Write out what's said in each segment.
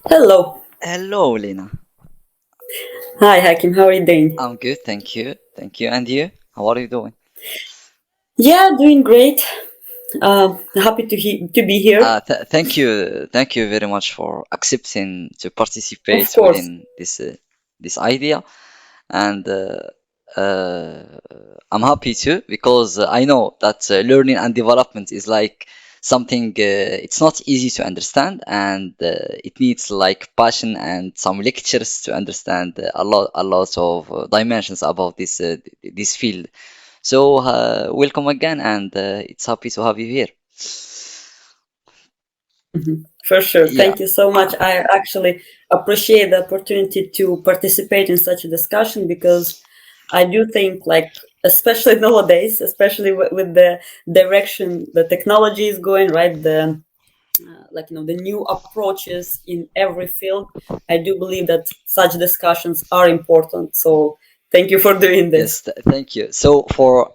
Hello. Hello, Lena. Hi, Hakim. How are you doing? I'm good, thank you. Thank you. And you? How are you doing? Yeah, doing great. Happy to be here. Thank you very much for accepting to Of participate course. within this idea. And I'm happy too because I know that learning and development is like something. It's not easy to understand, and it needs like passion and some lectures to understand a lot of dimensions about this field. So welcome again, and it's happy to have you here. For sure. Yeah. Thank you so much. I actually appreciate the opportunity to participate in such a discussion because I do think, like, especially nowadays, especially with the direction the technology is going, right? The new approaches in every field. I do believe that such discussions are important. So thank you for doing Yes, this. thank you. So for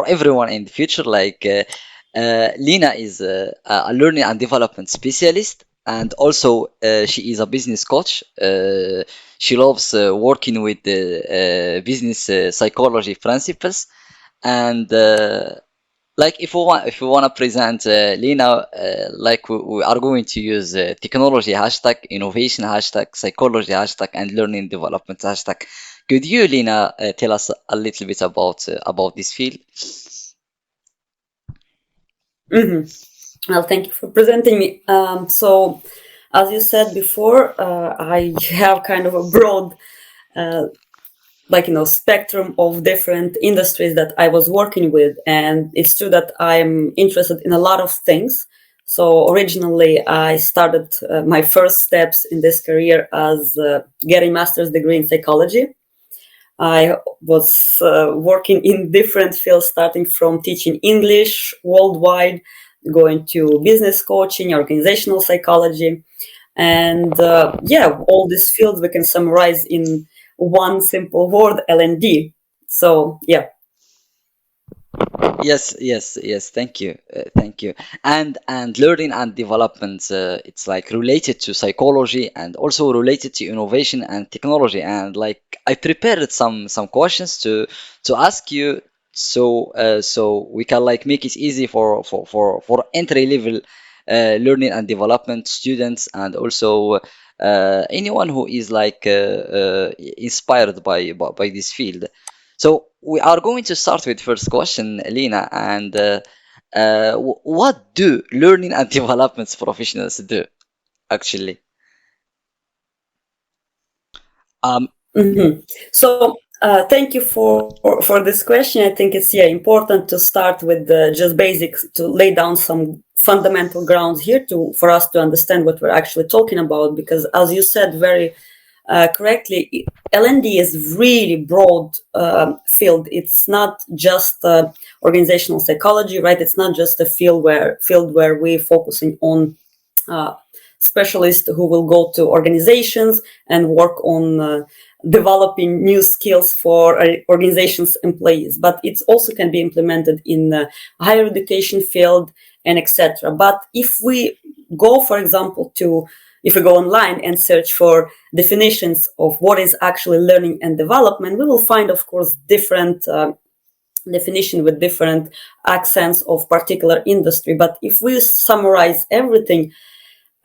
everyone in the future, like Lena is a learning and development specialist, and also she is a business coach. She loves working with the business psychology principles, and like if we want to present Lena, like we are going to use technology hashtag, innovation hashtag, psychology hashtag, and learning development hashtag. Could you, Lena, tell us a little bit about this field? Mhm. Well, thank you for presenting me. As you said before, I have kind of a broad, uh, spectrum of different industries that I was working with, and it's true that I'm interested in a lot of things. So originally, I started my first steps in this career as getting master's degree in psychology. I was working in different fields, starting from teaching English worldwide, going to business coaching, organizational psychology, and all these fields we can summarize in one simple word: L&D. So yeah. Yes. Thank you. And learning and development, it's like related to psychology and also related to innovation and technology. And like I prepared some questions to ask you, so we can like make it easy for entry level learning and development students, and also anyone who is like inspired by this field. So we are going to start with first question, Lena, and what do learning and development professionals do actually? Um, Mhm. So thank you for this question. I think it's important to start with the just basics, to lay down some fundamental grounds here to for us to understand what we're actually talking about. Because as you said very correctly, L&D is really broad field. It's not just organizational psychology, right? It's not just a field where we're focusing on uh, specialists who will go to organizations and work on developing new skills for organizations employees, but it also can be implemented in the higher education field and etc. But if we go, for example, to if we go online and search for definitions of what is actually learning and development, we will find, of course, different definition with different accents of particular industry. But if we summarize everything,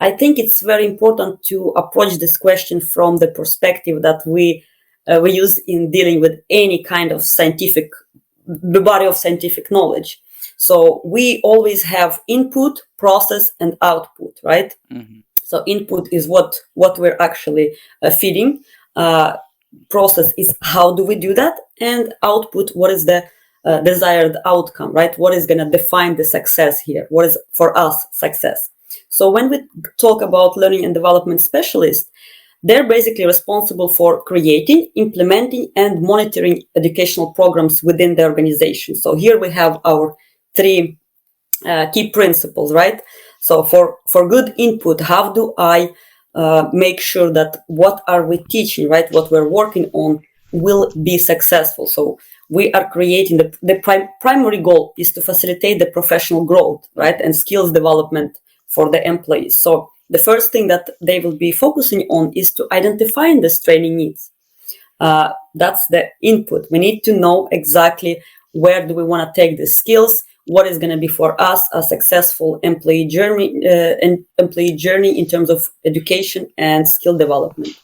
I think it's very important to approach this question from the perspective that we use in dealing with any kind of the body of scientific knowledge. So we always have input, process, and output, right? mhm. So input is what we're actually feeding. Process is how do we do that, and output, what is the desired outcome, right? What is going to define the success here? What is for us success? So when we talk about learning and development specialists, they're basically responsible for creating, implementing, and monitoring educational programs within the organization. So here we have our three key principles, right? So for good input, how do I make sure that what are we teaching, right? What we're working on will be successful. So we are creating the primary goal is to facilitate the professional growth, right, and skills development for the employees. So the first thing that they will be focusing on is to identify this training needs. That's the input. We need to know exactly where do we want to take the skills, what is going to be for us a successful employee journey in terms of education and skill development.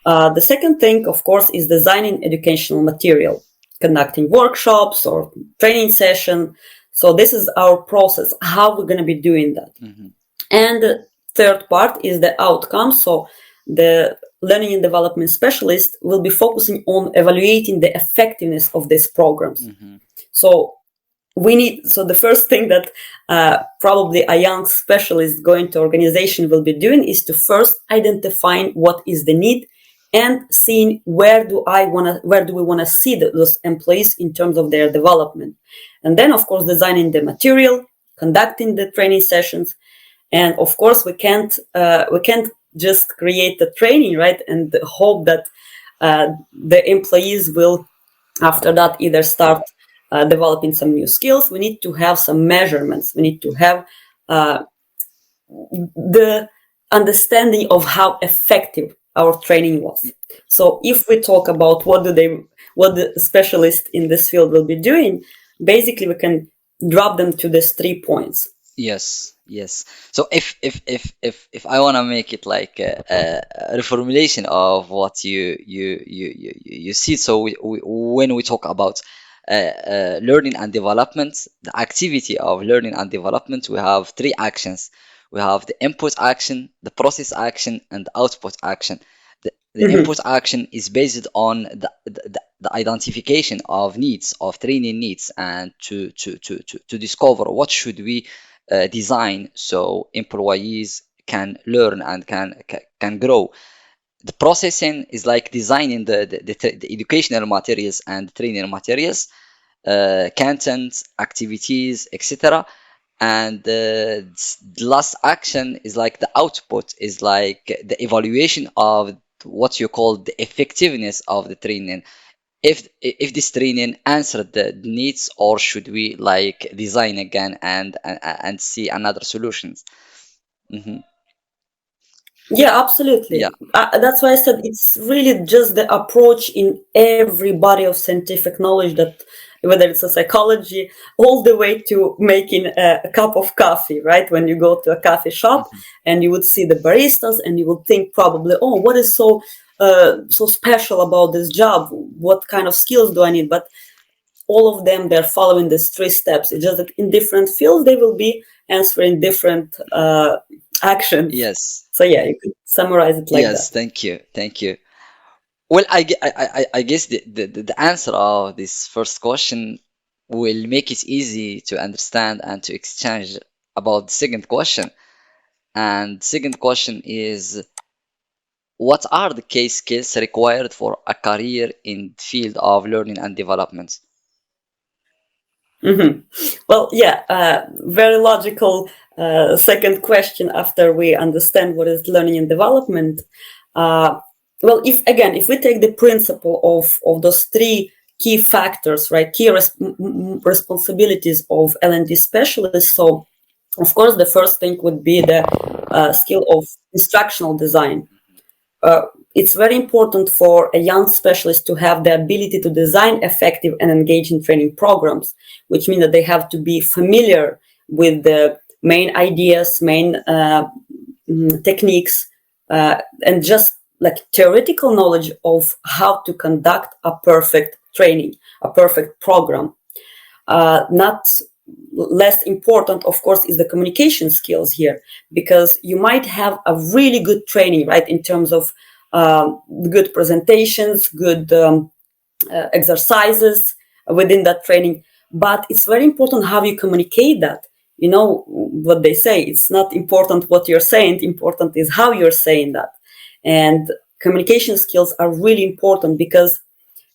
The second thing, of course, is designing educational material, conducting workshops or training session. So this is our process, how we're going to be doing that. Mm-hmm. And the third part is the outcome. So the learning and development specialist will be focusing on evaluating the effectiveness of these programs. Mm-hmm. So the first thing that probably a young specialist going to organization will be doing is to first identifying what is the need and seeing where do we want to see those employees in terms of their development. And then, of course, designing the material, conducting the training sessions. And of course, we can't just create the training, right, and hope that the employees will, after that, either start developing some new skills. We need to have some measurements. We need to have the understanding of how effective our training was. So if we talk about what the specialists in this field will be doing, basically we can drop them to these 3 points. Yes. So if I want to make it like a reformulation of what you see, so when we talk about learning and development, the activity of learning and development, we have 3 actions. We have the input action, the process action, and the output action. The mm-hmm. input action is based on the identification of needs, of training needs, and to discover what should we design so employees can learn and can grow. The processing is like designing the educational materials and training materials, content, activities, etc. And the last action is like the output, is like the evaluation of what you call the effectiveness of the training. If this training answered the needs, or should we like design again and see another solutions. Mm-hmm. Yeah, absolutely. Yeah. That's why I said it's really just the approach in every body of scientific knowledge, that whether it's a psychology, all the way to making a cup of coffee, right? When you go to a coffee shop mm-hmm. and you would see the baristas and you would think probably, oh, what is so special about this job? What kind of skills do I need? But all of them, they're following these 3 steps. It's just that in different fields, they will be answering different actions. Yes. So yeah, you could summarize it like that. Yes, thank you. Well, I guess the answer of this first question will make it easy to understand and to exchange about the second question. And second question is, what are the key skills required for a career in the field of learning and development? Mm-hmm. Well, yeah, very logical second question after we understand what is learning and development. Well, if we take the principle of those 3 key factors, right, key responsibilities of L&D specialists, so of course the first thing would be the skill of instructional design. It's very important for a young specialist to have the ability to design effective and engaging training programs, which means that they have to be familiar with the main ideas, main techniques, and just like theoretical knowledge of how to conduct a perfect training, a perfect program. Not less important, of course, is the communication skills here, because you might have a really good training, right, in terms of good presentations, good exercises within that training. But it's very important how you communicate that. You know what they say, it's not important what you're saying, important is how you're saying that. And communication skills are really important, because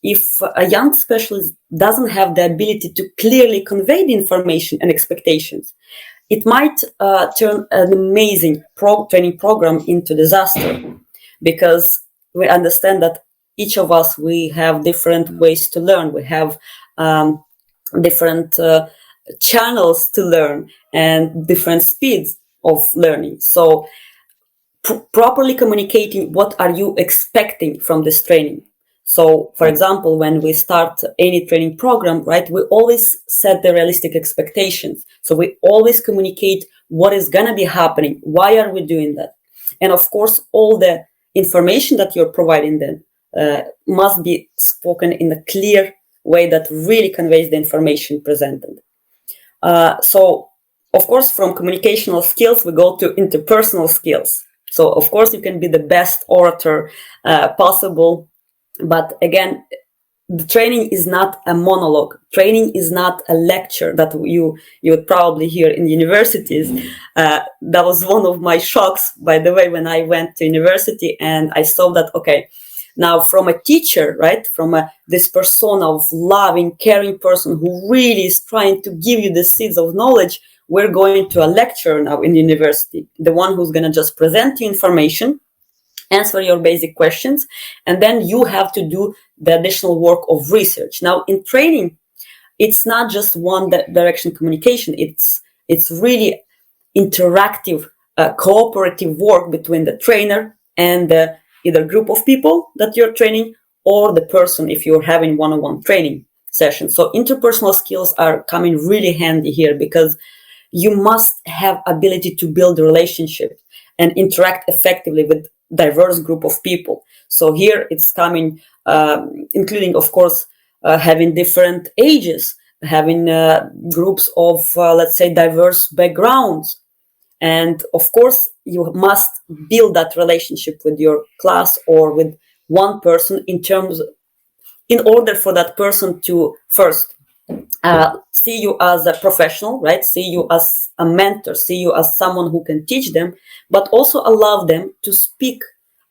if a young specialist doesn't have the ability to clearly convey the information and expectations, it might turn an amazing training program into disaster, because we understand that each of us, we have different ways to learn. We have different channels to learn and different speeds of learning. So properly communicating what are you expecting from this training. So, for example, when we start any training program, right, we always set the realistic expectations. So we always communicate what is going to be happening. Why are we doing that? And of course, all the information that you're providing them must be spoken in a clear way that really conveys the information presented. So, of course, from communicational skills, we go to interpersonal skills. So, of course, you can be the best orator possible. But again, the training is not a monologue. Training is not a lecture that you would probably hear in universities. That was one of my shocks, by the way, when I went to university and I saw that, okay, now from a teacher, right, from this persona of loving, caring person who really is trying to give you the seeds of knowledge, we're going to a lecturer now in university, the one who's going to just present you information, answer your basic questions, and then you have to do the additional work of research. Now, in training, it's not just one direction communication. It's really interactive, cooperative work between the trainer and the either group of people that you're training or the person if you're having one-on-one training sessions. So interpersonal skills are coming really handy here because you must have ability to build a relationship and interact effectively with diverse group of people. So here it's coming, including, of course, having different ages, having groups of, let's say, diverse backgrounds. And of course, you must build that relationship with your class or with one person in order for that person to first see you as a professional, right? See you as a mentor, see you as someone who can teach them, but also allow them to speak,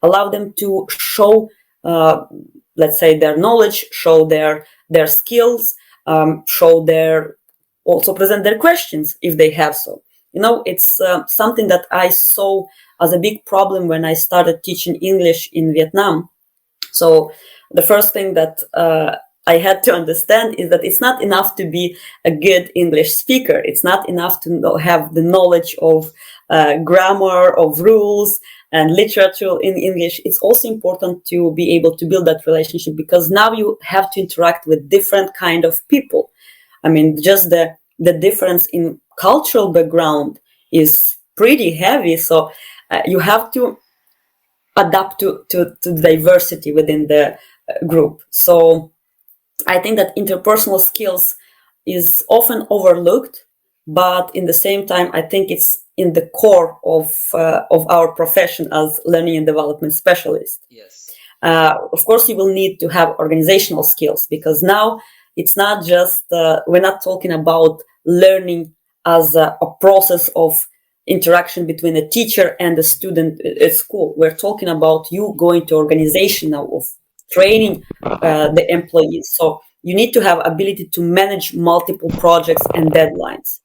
allow them to show, let's say, their knowledge, show their skills, also present their questions if they have so. It's something that I saw as a big problem when I started teaching English in Vietnam. So the first thing that I had to understand is that it's not enough to be a good English speaker. It's not enough to have the knowledge of grammar, of rules and literature in English. It's also important to be able to build that relationship because now you have to interact with different kind of people. I mean, just the difference in cultural background is pretty heavy. So you have to adapt to diversity within the group. So I think that interpersonal skills is often overlooked, but in the same time, I think it's in the core of our profession as learning and development specialist. Yes. Of course, you will need to have organizational skills because now it's not just, we're not talking about learning as a process of interaction between a teacher and a student at school. We're talking about you going to organization now of training the employees. So you need to have ability to manage multiple projects and deadlines.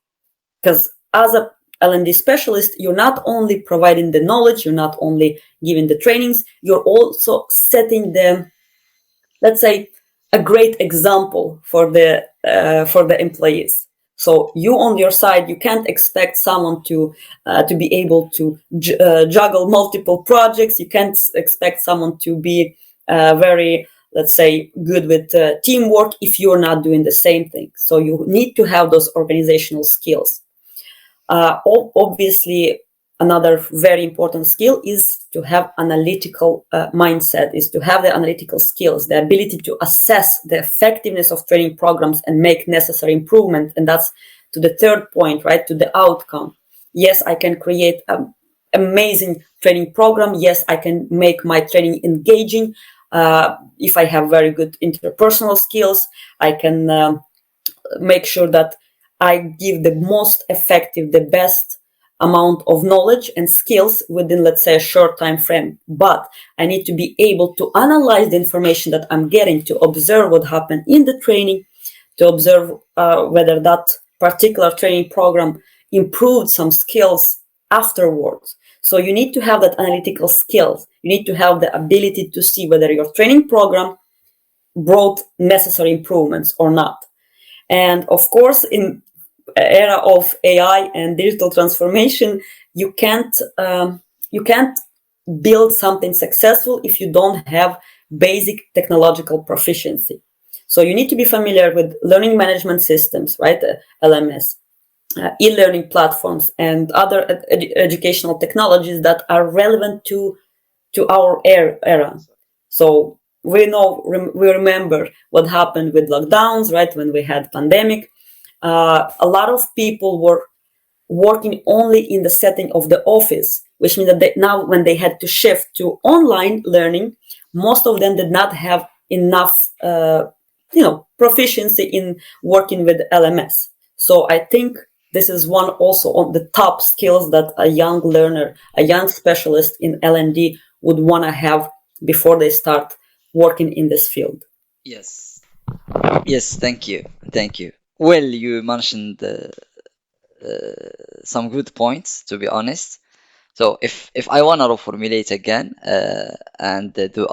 Because as a L&D specialist, you're not only providing the knowledge, you're not only giving the trainings, you're also setting the, let's say, a great example for the employees. So you on your side, you can't expect someone to be able to juggle multiple projects. You can't expect someone to be very, let's say, good with teamwork if you're not doing the same thing. So you need to have those organizational skills. Obviously, another very important skill is to have analytical mindset, is to have the analytical skills, the ability to assess the effectiveness of training programs and make necessary improvement. And that's to the third point, right, to the outcome. Yes, I can create an amazing training program. Yes, I can make my training engaging. If I have very good interpersonal skills, I can make sure that I give the most effective, the best amount of knowledge and skills within, let's say, a short time frame. But I need to be able to analyze the information that I'm getting, to observe what happened in the training, to observe whether that particular training program improved some skills afterwards. So you need to have that analytical skills. You need to have the ability to see whether your training program brought necessary improvements or not. And of course, in era of AI and digital transformation, you can't build something successful if you don't have basic technological proficiency. So you need to be familiar with learning management systems, right? LMS, e-learning platforms, and other educational technologies that are relevant to our era. So we remember what happened with lockdowns, right? When we had pandemic, a lot of people were working only in the setting of the office, which means that now when they had to shift to online learning, most of them did not have enough, proficiency in working with LMS. So I think this is one also on the top skills that a young learner, a young specialist in L&D would want to have before they start working in this field. Yes. Yes, thank you. Thank you. Well, you mentioned some good points, to be honest. So if I wanna reformulate again and do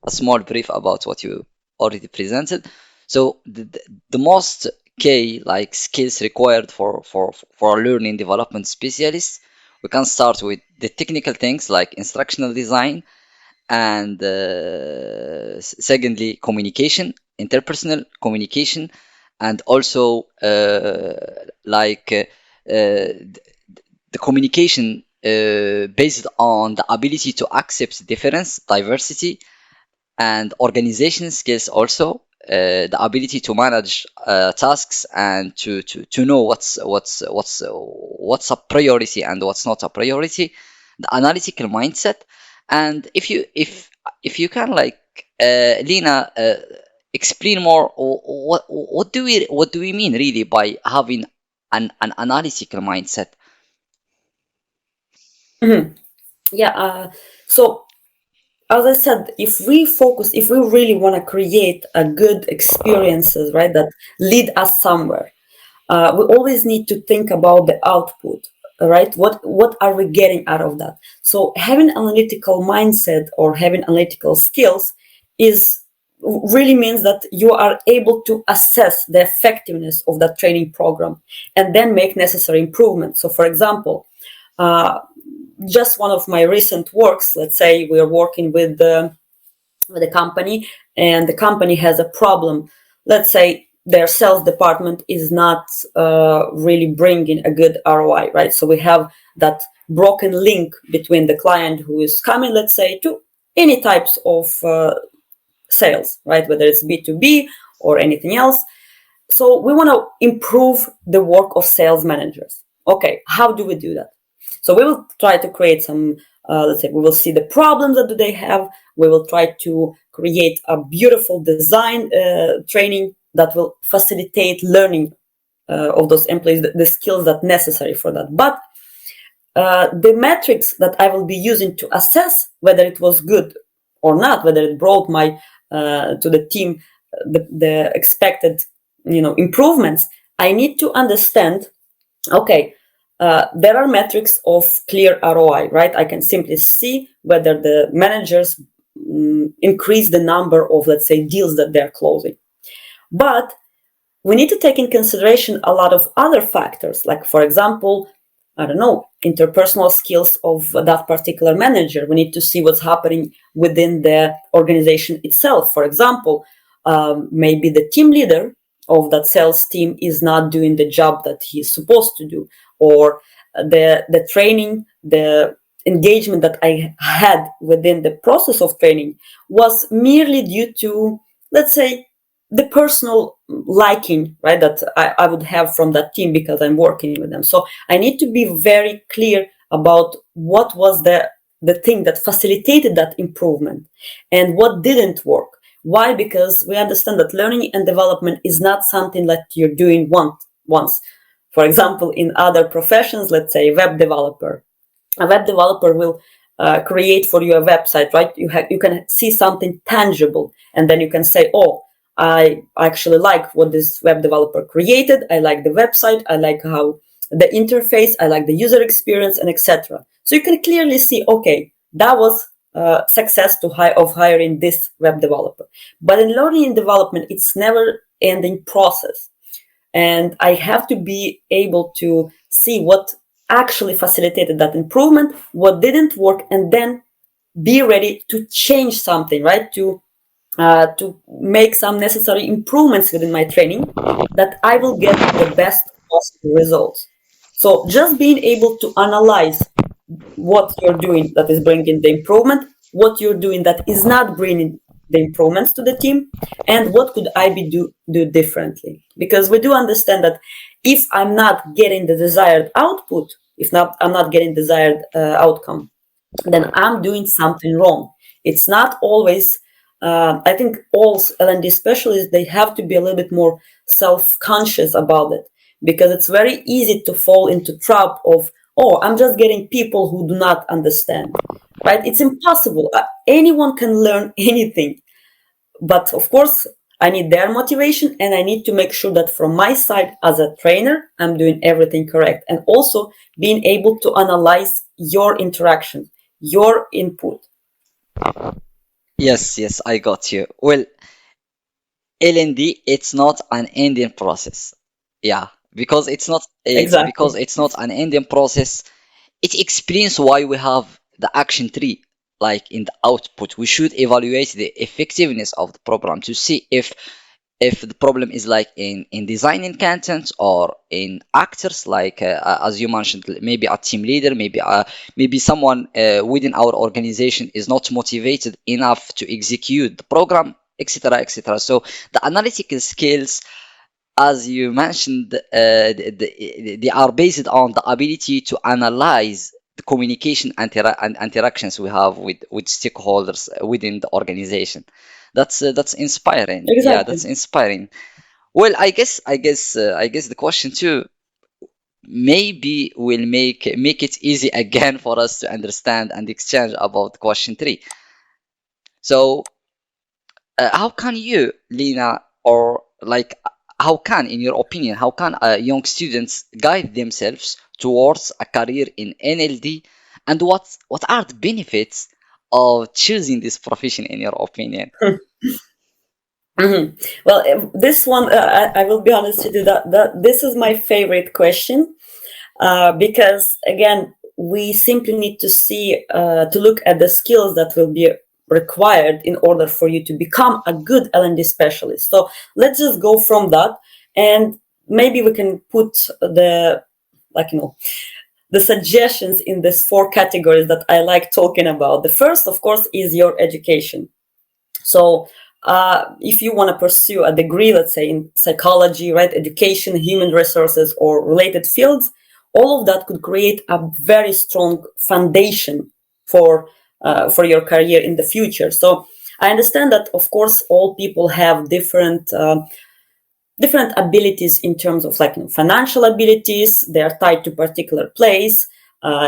a small brief about what you already presented. So the most key like skills required for a learning development specialist, we can start with the technical things like instructional design, and secondly communication, interpersonal communication, and also the communication based on the ability to accept difference, diversity, and organization skills also, the ability to manage tasks and to know what's a priority and what's not a priority, the analytical mindset. And if you can like Lena, explain more what do we mean really by having an analytical mindset? Mm-hmm. Yeah. So as I said, if we really want to create a good experiences, right, that lead us somewhere, we always need to think about the output, right? What are we getting out of that? So having analytical mindset or having analytical skills is really means that you are able to assess the effectiveness of that training program and then make necessary improvements. So, for example, uh, just one of my recent works, let's say we are working with a company, and the company has a problem. Let's say their sales department is not really bringing a good ROI, right? So we have that broken link between the client who is coming, let's say, to any types of sales, right? Whether it's B2B or anything else. So we want to improve the work of sales managers. Okay, how do we do that? So we will try to create some, let's say, we will see the problems that do they have. We will try to create a beautiful design training that will facilitate learning of those employees, the skills that necessary for that. But the metrics that I will be using to assess whether it was good or not, whether it brought my to the team the expected improvements, I need to understand. Okay, there are metrics of clear ROI, right? I can simply see whether the managers increase the number of, let's say, deals that they're closing. But we need to take in consideration a lot of other factors, like, for example, I don't know, interpersonal skills of that particular manager. We need to see what's happening within the organization itself. For example, maybe the team leader of that sales team is not doing the job that he's supposed to do, or the training, the engagement that I had within the process of training was merely due to, let's say, the personal liking, right, that I would have from that team because I'm working with them. So I need to be very clear about what was the thing that facilitated that improvement and what didn't work. Why? Because we understand that learning and development is not something that you're doing once. For example, in other professions, let's say web developer. A web developer will create for you a website, right? You can see something tangible, and then you can say, oh, I actually like what this web developer created. I like the website. I like how the interface, I like the user experience, and etc. So you can clearly see, okay, that was success of hiring this web developer. But in learning and development, it's never ending process. And I have to be able to see what actually facilitated that improvement, what didn't work, and then be ready to change something, right? To make some necessary improvements within my training that I will get the best possible results. So just being able to analyze what you're doing that is bringing the improvement, what you're doing that is not bringing the improvements to the team, and what could I do differently? Because we do understand that if I'm not getting the desired output, if not I'm not getting desired outcome, then I'm doing something wrong. It's not always. I think all L&D specialists, they have to be a little bit more self-conscious about it, because it's very easy to fall into trap of, oh, I'm just getting people who do not understand, right? It's impossible. Anyone can learn anything, but of course, I need their motivation, and I need to make sure that from my side as a trainer, I'm doing everything correct, and also being able to analyze your interaction, your input. Yes, I got you. Well, L&D, it's not an ending process. Yeah, because Exactly. it's not an ending process. It explains why we have the action tree, like in the output. We should evaluate the effectiveness of the program to see if the problem is like in designing content or in actors, like as you mentioned, maybe a team leader, maybe someone within our organization is not motivated enough to execute the program, etc., etc. So the analytical skills, as you mentioned, they are based on the ability to analyze the communication and interactions we have with stakeholders within the organization. That's inspiring. Yeah, that's Exactly. inspiring. Well, I guess the question too maybe will make it easy again for us to understand and exchange about question three. So how can you, Lena, or like, how can, in your opinion, how can young students guide themselves towards a career in NLD, and what are the benefits of choosing this profession, in your opinion? Mhm. Well, this one, I will be honest with you, that this is my favorite question, because again, we simply need to see, to look at the skills that will be required in order for you to become a good L&D specialist. So let's just go from that, and maybe we can put the, like, the suggestions in these four categories that I like talking about. The first, of course, is your education. So if you want to pursue a degree, let's say in psychology, right, education, human resources, or related fields, all of that could create a very strong foundation for your career in the future. So I understand that, of course, all people have different abilities in terms of, like, financial abilities. They are tied to particular place.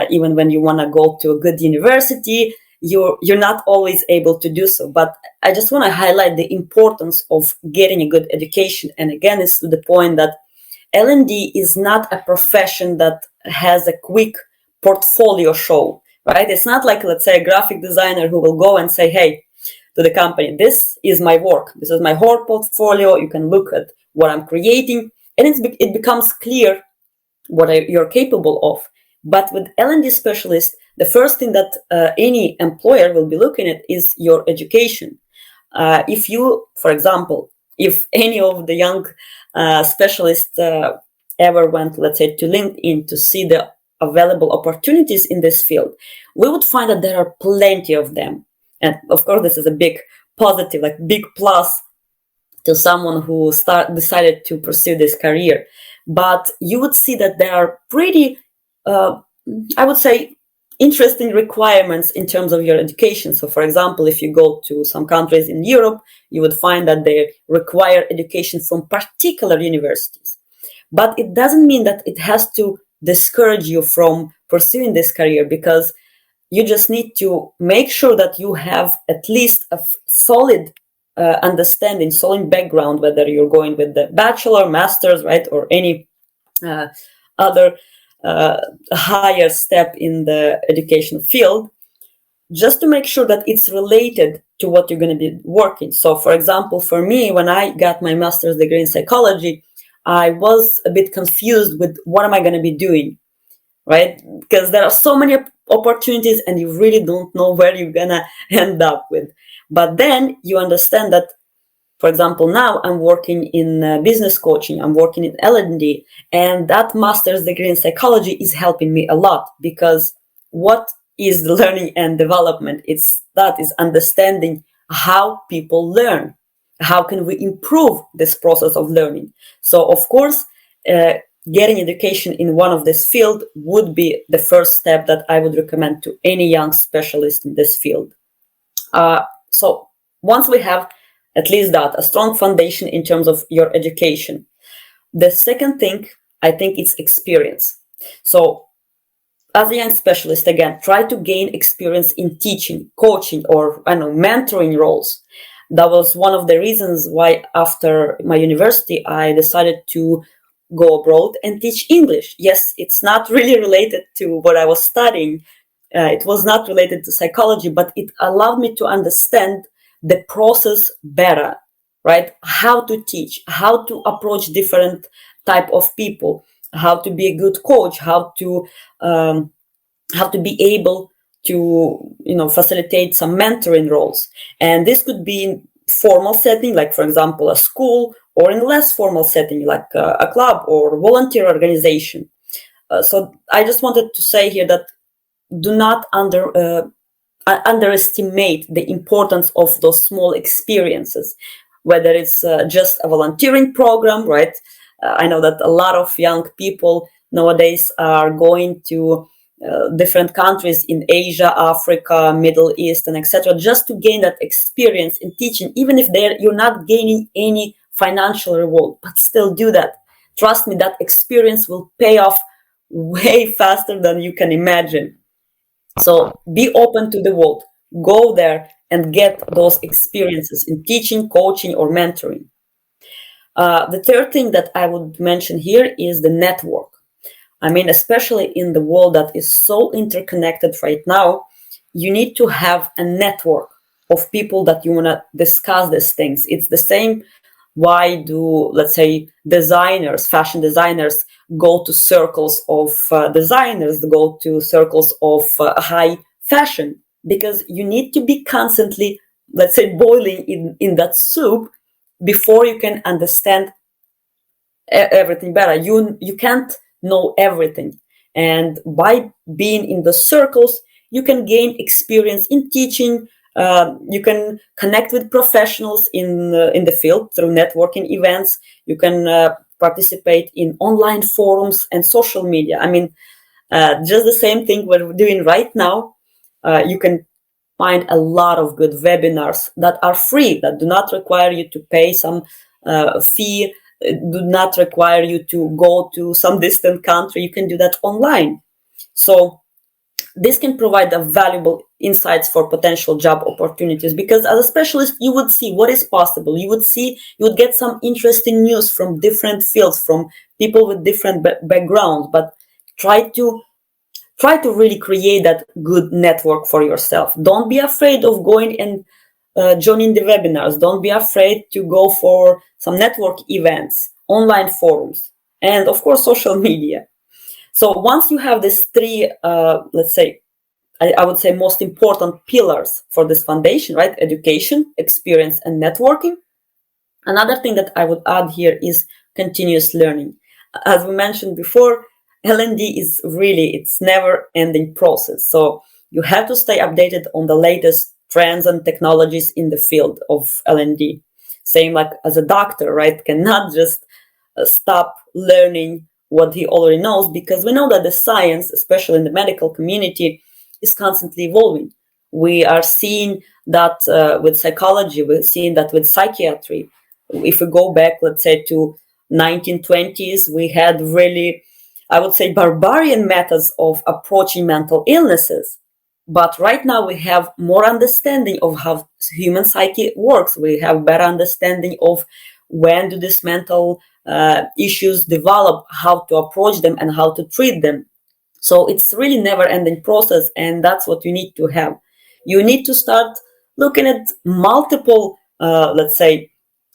Even when you want to go to a good university, you're not always able to do so. But I just want to highlight the importance of getting a good education. And again, it's to the point that L&D is not a profession that has a quick portfolio show, right? It's not like, let's say, a graphic designer who will go and say, hey, to the company, this is my work, this is my whole portfolio, you can look at what I'm creating, and it becomes clear what you're capable of. But with L&D specialist, the first thing that any employer will be looking at is your education. If you, for example, if any of the young specialists ever went, let's say, to LinkedIn to see the available opportunities in this field, we would find that there are plenty of them. And of course, this is a big positive, like big plus to someone who decided to pursue this career. But you would see that there are pretty, I would say, interesting requirements in terms of your education. So, for example, if you go to some countries in Europe, you would find that they require education from particular universities. But it doesn't mean that it has to discourage you from pursuing this career, because you just need to make sure that you have at least a solid understanding, solid background, whether you're going with the bachelor, master's, right, or any other a higher step in the education field, just to make sure that it's related to what you're going to be working. So, for example, for me, when I got my master's degree in psychology, I was a bit confused with what am I going to be doing, right? Because there are so many opportunities and you really don't know where you're going to end up with. But then you understand that, for example, now I'm working in business coaching, I'm working in L&D, and that master's degree in psychology is helping me a lot, because what is the learning and development? It's that is understanding how people learn. How can we improve this process of learning? So, of course, uh, getting education in one of this field would be the first step that I would recommend to any young specialist in this field. So once we have at least that, a strong foundation in terms of your education, the second thing, I think, it's experience. So as a young specialist, again, try to gain experience in teaching, coaching, or I don't know, mentoring roles. That was one of the reasons why after my university, I decided to go abroad and teach English. Yes, it's not really related to what I was studying. It was not related to psychology, but it allowed me to understand the process better, right? How to teach, how to approach different type of people, how to be a good coach, how to be able to facilitate some mentoring roles. And this could be in formal setting, like for example a school, or in less formal setting like a club or volunteer organization. So I just wanted to say here that do not underestimate the importance of those small experiences, whether it's just a volunteering program, right? I know that a lot of young people nowadays are going to different countries in Asia, Africa, Middle East, and etc., just to gain that experience in teaching, even if you're not gaining any financial reward, but still do that. Trust me, that experience will pay off way faster than you can imagine. So be open to the world, go there and get those experiences in teaching, coaching, or mentoring. The third thing that I would mention here is the network. I mean, especially in the world that is so interconnected right now, you need to have a network of people that you want to discuss these things. It's the same. Why do, let's say, designers, fashion designers, go to circles of designers, go to circles of high fashion? Because you need to be constantly, let's say, boiling in that soup before you can understand everything better. You can't know everything. And by being in the circles, you can gain experience in teaching. You can connect with professionals in the field through networking events. You can participate in online forums and social media. I mean, just the same thing we're doing right now. You can find a lot of good webinars that are free, that do not require you to pay some fee, do not require you to go to some distant country. You can do that online. So this can provide a valuable insights for potential job opportunities, because as a specialist, you would see what is possible. You would get some interesting news from different fields, from people with different backgrounds, but try to really create that good network for yourself. Don't be afraid of going and joining the webinars. Don't be afraid to go for some network events, online forums, and of course, social media. So once you have these three, let's say, I would say most important pillars for this foundation, right? Education, experience, and networking. Another thing that I would add here is continuous learning. As we mentioned before, L&D is really, it's never ending process. So you have to stay updated on the latest trends and technologies in the field of L&D. Same like as a doctor, right? Cannot just stop learning what he already knows, because we know that the science, especially in the medical community, is constantly evolving. We are seeing that with psychology, we're seeing that with psychiatry. If we go back, let's say, to 1920s, we had really, I would say, barbarian methods of approaching mental illnesses. But right now we have more understanding of how human psyche works. We have better understanding of when do these mental issues develop, how to approach them and how to treat them. So it's really never ending process, and that's what you need to have. You need to start looking at multiple, let's say,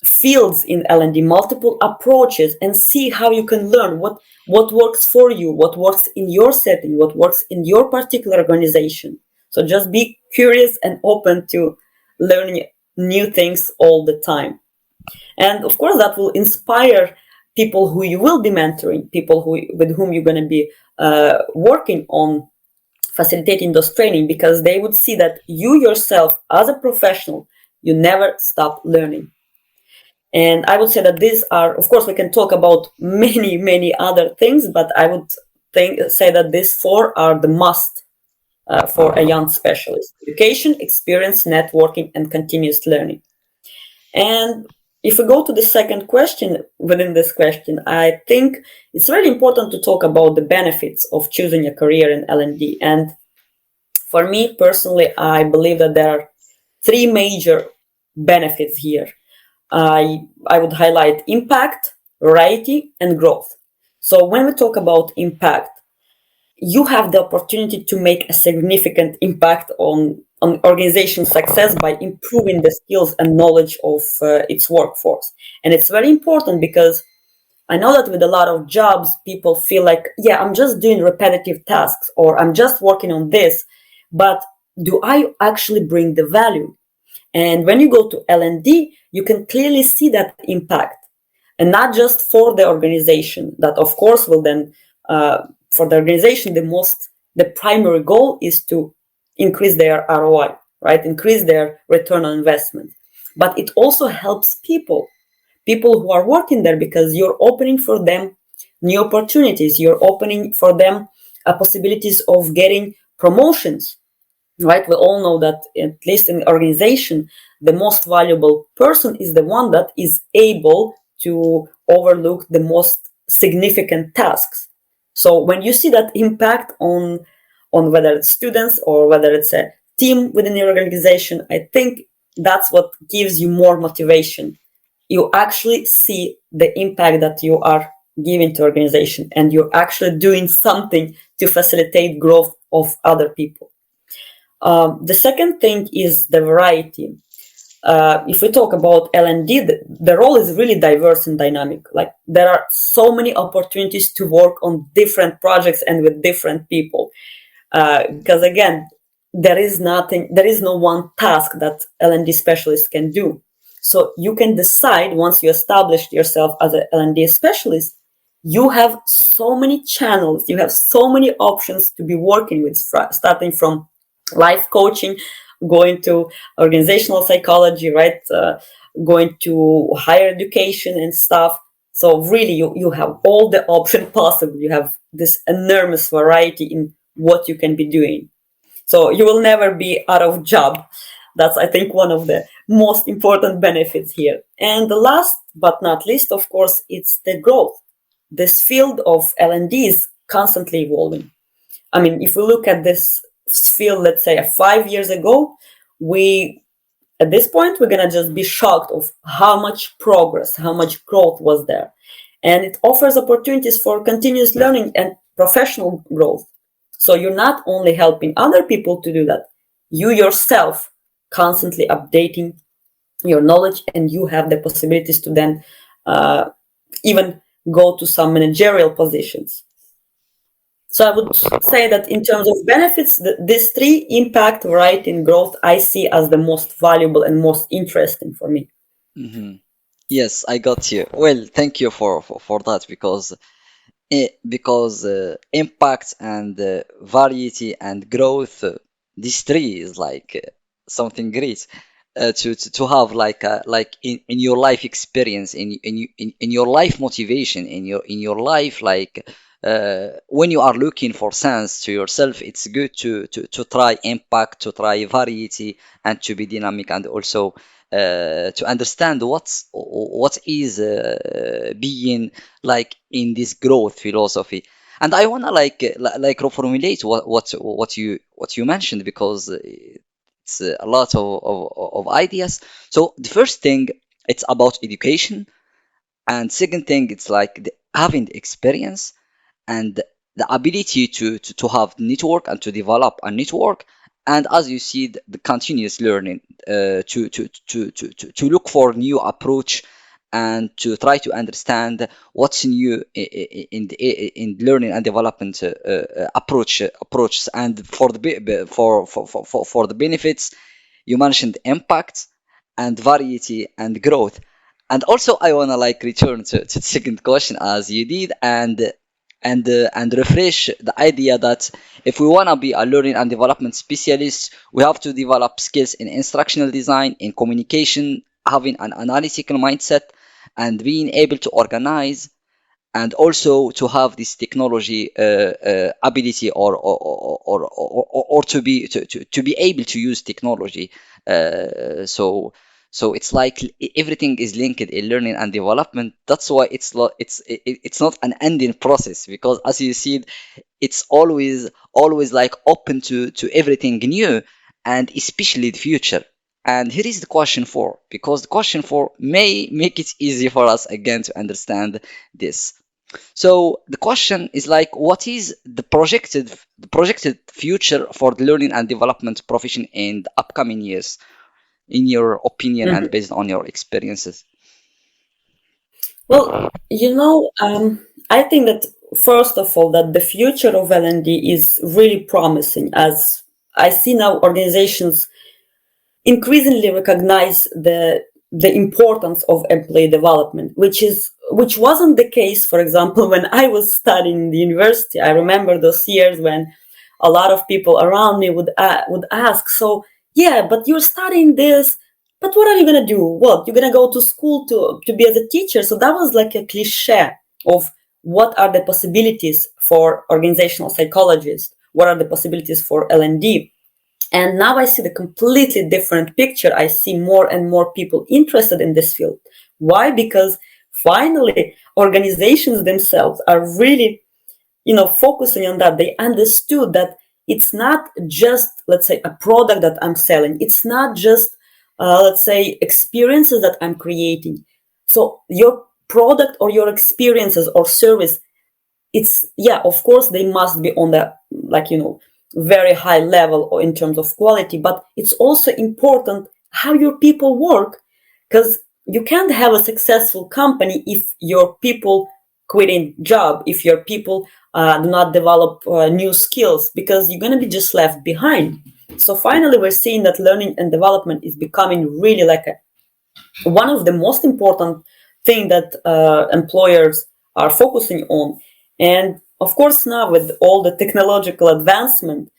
fields in L&D, multiple approaches, and see how you can learn what works for you, what works in your setting, what works in your particular organization. So just be curious and open to learning new things all the time. And of course, that will inspire people who you will be mentoring, people with whom you're going to be working on facilitating those training, because they would see that you yourself as a professional, you never stop learning. And I would say that these are, of course, we can talk about many other things, but I would say that these four are the must for a young specialist: education, experience, networking, and continuous learning. And if we go to the second question within this question, I think it's really important to talk about the benefits of choosing a career in L&D. And for me personally, I believe that there are three major benefits here. I would highlight impact, variety, and growth. So when we talk about impact, you have the opportunity to make a significant impact on organization success by improving the skills and knowledge of its workforce. And it's very important because I know that with a lot of jobs, people feel like, yeah, I'm just doing repetitive tasks or I'm just working on this, but do I actually bring the value? And when you go to L&D, you can clearly see that impact, and not just for the organization. That of course will then, for the organization, the primary goal is to increase their ROI, right? Increase their return on investment. But it also helps people who are working there, because you're opening for them new opportunities. You're opening for them possibilities of getting promotions, right? We all know that, at least in the organization, the most valuable person is the one that is able to overlook the most significant tasks. So when you see that impact on whether it's students or whether it's a team within your organization, I think that's what gives you more motivation. You actually see the impact that you are giving to organization, and you're actually doing something to facilitate growth of other people. The second thing is the variety. If we talk about L&D, the role is really diverse and dynamic. Like, there are so many opportunities to work on different projects and with different people. Because again, there is no one task that L&D specialist can do. So you can decide, once you established yourself as an L&D specialist, you have so many channels, you have so many options to be working with, starting from life coaching, going to organizational psychology, right? Going to higher education and stuff. So really, you have all the options possible. You have this enormous variety in what you can be doing. So you will never be out of job. That's, I think, one of the most important benefits here. And the last but not least, of course, it's the growth. This field of L&D is constantly evolving. I mean, if we look at this field, let's say 5 years ago, at this point, we're gonna just be shocked of how much progress, how much growth was there. And it offers opportunities for continuous learning and professional growth. So you're not only helping other people to do that, you yourself constantly updating your knowledge, and you have the possibilities to then even go to some managerial positions. So I would say that in terms of benefits, these three: impact, variety, and growth, I see as the most valuable and most interesting for me. Hmm. Yes, I got you. Well, thank you for that, because impact and variety and growth, these three is like something great to have, like in your life experience, in your life motivation, in your life, like when you are looking for sense to yourself, it's good to try impact, to try variety, and to be dynamic, and also to understand what is being like in this growth philosophy. And I wanna like reformulate what you mentioned, because it's a lot of ideas. So the first thing, it's about education, and second thing, it's like having the experience, and the ability to have network and to develop a network, and as you see, the continuous learning, to look for new approach and to try to understand what's new in learning and development approaches. And for the for the benefits, you mentioned impact and variety and growth. And also I wanna like return to the second question as you did, and refresh the idea that if we wanna be a learning and development specialist, we have to develop skills in instructional design, in communication, having an analytical mindset, and being able to organize, and also to have this technology ability, or to be able to use technology. So it's like everything is linked in learning and development. That's why it's not an ending process, because as you see, it's always like open to everything new, and especially the future. And here is the question four, because the question four may make it easy for us again to understand this. So the question is like, what is the projected future for the learning and development profession in the upcoming years, in your opinion and Mhm. based on your experiences? Well, I think that first of all, that the future of L&D is really promising, as I see now organizations increasingly recognize the importance of employee development, which wasn't the case, for example, when I was studying in the university. I remember those years when a lot of people around me would ask, "So yeah, but you're studying this, but what are you gonna do? What, you're gonna go to school to be as a teacher?" So that was like a cliche of what are the possibilities for organizational psychologists, what are the possibilities for L&D. And now I see the completely different picture. I see more and more people interested in this field. Why? Because finally organizations themselves are really, focusing on that. They understood that it's not just, let's say, a product that I'm selling. It's not just, let's say, experiences that I'm creating. So your product or your experiences or service, it's, yeah, of course they must be on the, like, very high level in terms of quality, but it's also important how your people work, because you can't have a successful company if your people quitting job, if your people do not develop new skills, because you're going to be just left behind. So finally we're seeing that learning and development is becoming really like one of the most important thing that employers are focusing on. And of course, now with all the technological advancement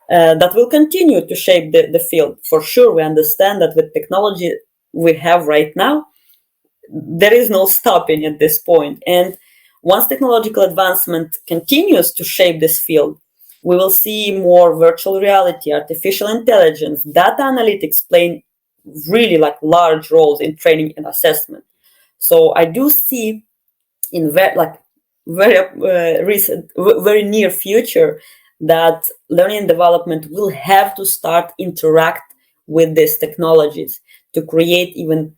that will continue to shape the field, for sure, we understand that with technology we have right now, there is no stopping at this point. And once technological advancement continues to shape this field, we will see more virtual reality, artificial intelligence, data analytics playing really like large roles in training and assessment. So I do see in very recent, very near future, that learning and development will have to start interact with these technologies to create even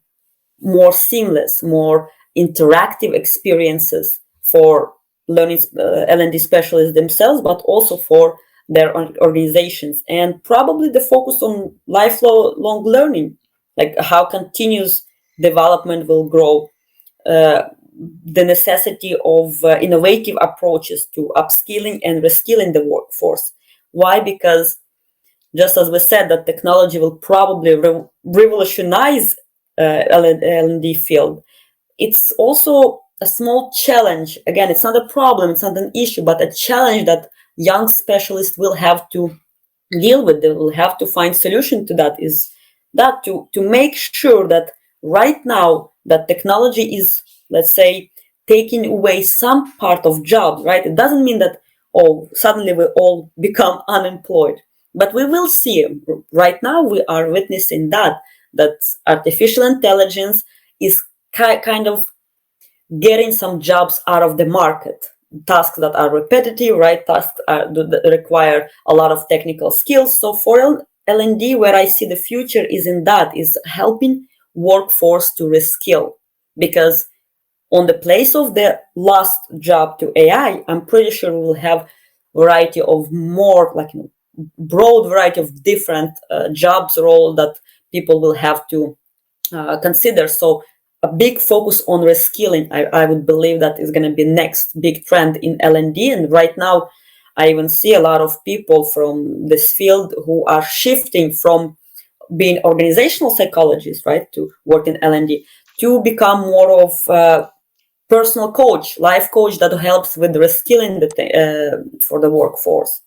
more seamless, more interactive experiences for learning L&D specialists themselves, but also for their organizations. And probably the focus on lifelong learning, like how continuous development will grow, uh, the necessity of innovative approaches to upskilling and reskilling the workforce. Why? Because just as we said, that technology will probably revolutionize L&D field. It's also a small challenge. Again, it's not a problem, it's not an issue, but a challenge that young specialists will have to deal with. They will have to find solution to that. Is that to make sure that right now that technology is, let's say, taking away some part of jobs, right? It doesn't mean that, oh, suddenly we all become unemployed, but we will see. Right now we are witnessing that artificial intelligence is kind of getting some jobs out of the market. Tasks that are repetitive, right? Tasks that require a lot of technical skills. So for L&D, where I see the future is in that, is helping workforce to reskill, because on the place of the last job to AI, I'm pretty sure we will have variety of more broad variety of different jobs role that people will have to consider. So a big focus on reskilling, I would believe that is going to be next big trend in L&D. And right now, I even see a lot of people from this field who are shifting from being organizational psychologists, right, to work in L&D, to become more of personal coach, life coach that helps with reskilling for the workforce.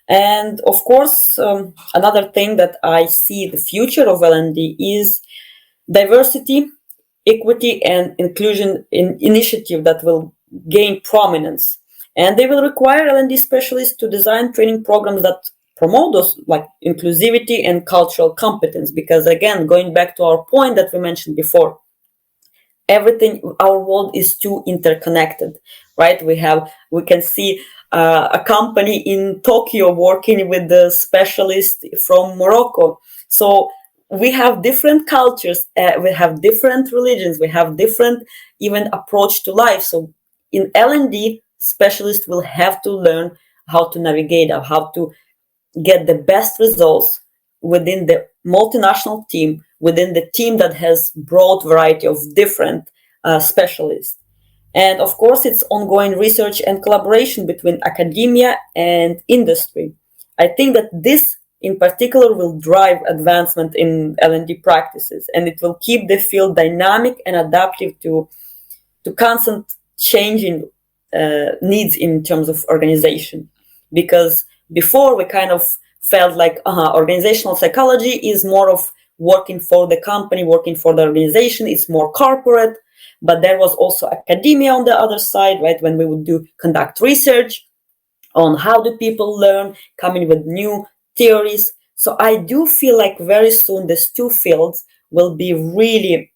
And of course, another thing that I see the future of L&D is diversity, equity, and inclusion initiative that will gain prominence. And they will require L&D specialists to design training programs that promote those like inclusivity and cultural competence. Because again, going back to our point that we mentioned before, everything, our world is too interconnected, right? We can see a company in Tokyo working with the specialist from Morocco. So we have different cultures, we have different religions, we have different even approach to life. So in L&D, specialists will have to learn how to navigate, how to get the best results within the multinational team, within the team that has broad variety of different specialists. And of course, it's ongoing research and collaboration between academia and industry. I think that this in particular will drive advancement in L&D practices, and it will keep the field dynamic and adaptive to constant changing needs in terms of organization. Because before we kind of felt like organizational psychology is more of working for the company, working for the organization, it's more corporate. But there was also academia on the other side, right? When we would conduct research on how do people learn, coming with new theories. So I do feel like very soon these two fields will be really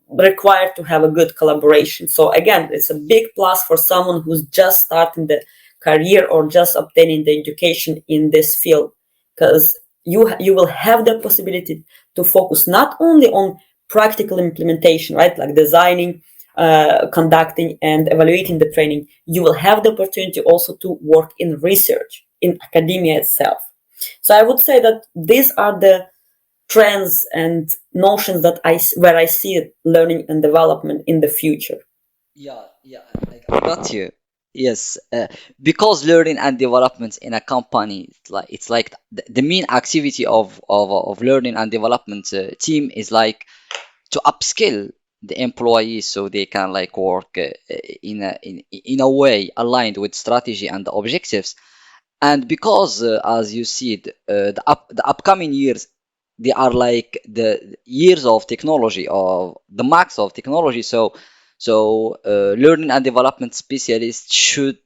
required to have a good collaboration. So again, it's a big plus for someone who's just starting the career or just obtaining the education in this field, because you will have the possibility to focus not only on practical implementation, right, like designing, conducting and evaluating the training. You will have the opportunity also to work in research in academia itself. So I would say that these are the trends and notions that where I see learning and development in the future. Yeah, I got you. Yes, because learning and development in a company, it's like the main activity of learning and development team is like to upskill the employees so they can like work in a way aligned with strategy and the objectives. And because as you said, the upcoming years, they are like the years of technology, of the max of technology. So learning and development specialists should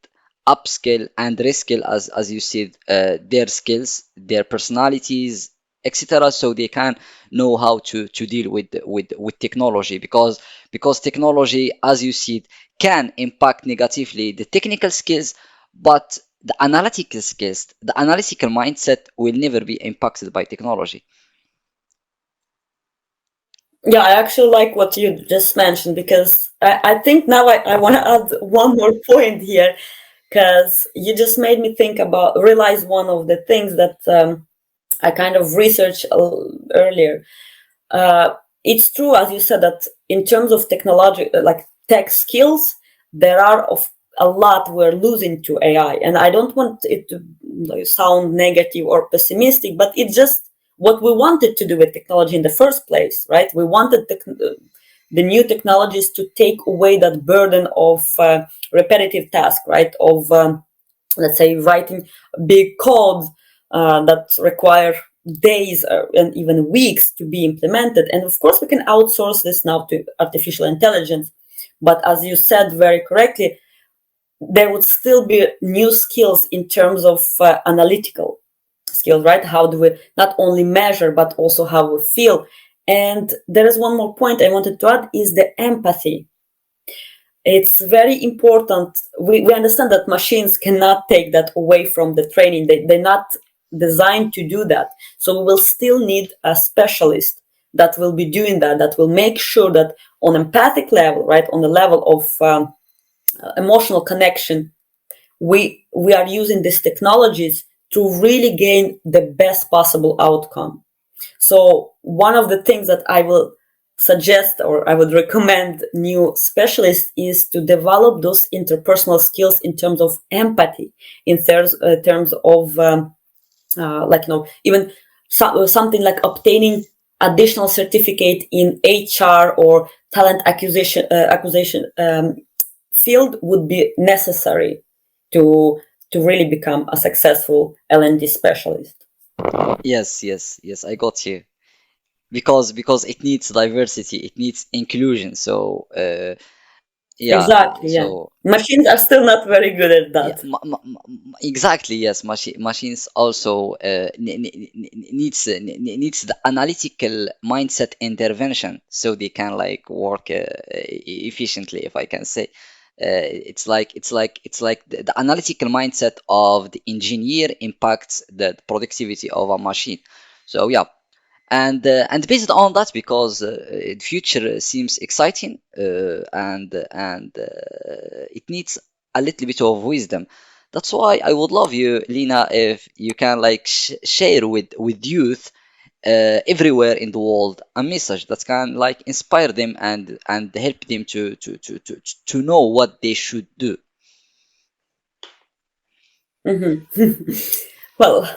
upskill and reskill, as you said, their skills, their personalities, etc., so they can know how to deal with technology, because technology, as you said, can impact negatively the technical skills, but the analytical skills, the analytical mindset will never be impacted by technology. Yeah, I actually like what you just mentioned, because I think now I want to add one more point here, because you just made me realize one of the things that I kind of researched earlier. It's true, as you said, that in terms of technology, like tech skills, there are a lot we're losing to AI. And I don't want it to sound negative or pessimistic, but it's just what we wanted to do with technology in the first place, right? We wanted the new technologies to take away that burden of repetitive task, right? Of, let's say, writing big code that require days and even weeks to be implemented. And of course, we can outsource this now to artificial intelligence. But as you said very correctly, there would still be new skills in terms of analytical skills, right? How do we not only measure, but also how we feel? And there is one more point I wanted to add, is the empathy. It's very important. We understand that machines cannot take that away from the training. They're not designed to do that. So we will still need a specialist that will be doing that, that will make sure that on empathic level, right, on the level of emotional connection, we are using these technologies to really gain the best possible outcome. So one of the things that I will suggest, or I would recommend new specialists, is to develop those interpersonal skills in terms of empathy, in terms of even something like obtaining additional certificate in HR or talent acquisition field would be necessary to really become a successful L&D specialist. Yes, I got you. Because it needs diversity, it needs inclusion. So yeah, Exactly, yeah. so Machines are still not very good at yeah, that. exactly. Yes, machines also needs the analytical mindset intervention, so they can like work efficiently, if I can say. It's like the analytical mindset of the engineer impacts the productivity of a machine. So yeah, and based on that, because the future seems exciting, and it needs a little bit of wisdom. That's why I would love you, Lena, if you can like share with youth everywhere in the world a message that can like inspire them and help them to know what they should do. Mhm. Well,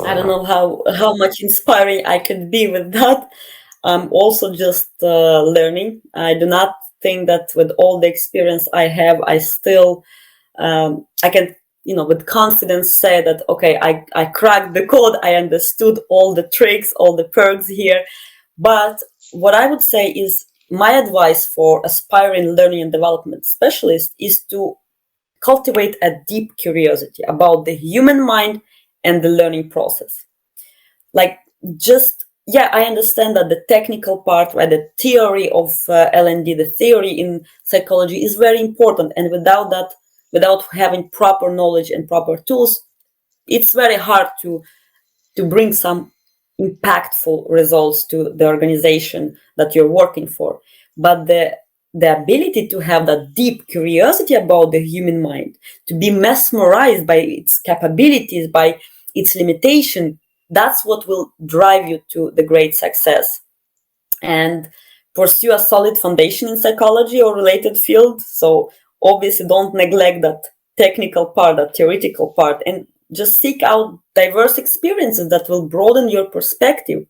I don't know how much inspiring I could be with that. I'm also just learning. I do not think that with all the experience I have, I still I can, with confidence say that, okay, I cracked the code, I understood all the tricks, all the perks here. But what I would say is my advice for aspiring learning and development specialists is to cultivate a deep curiosity about the human mind and the learning process. Like, just, yeah, I understand that the technical part, right, the theory of L&D, the theory in psychology is very important, and without that, without having proper knowledge and proper tools, it's very hard to bring some impactful results to the organization that you're working for. But the ability to have that deep curiosity about the human mind, to be mesmerized by its capabilities, by its limitation, that's what will drive you to the great success. And pursue a solid foundation in psychology or related field. So obviously don't neglect that technical part, that theoretical part, and just seek out diverse experiences that will broaden your perspective.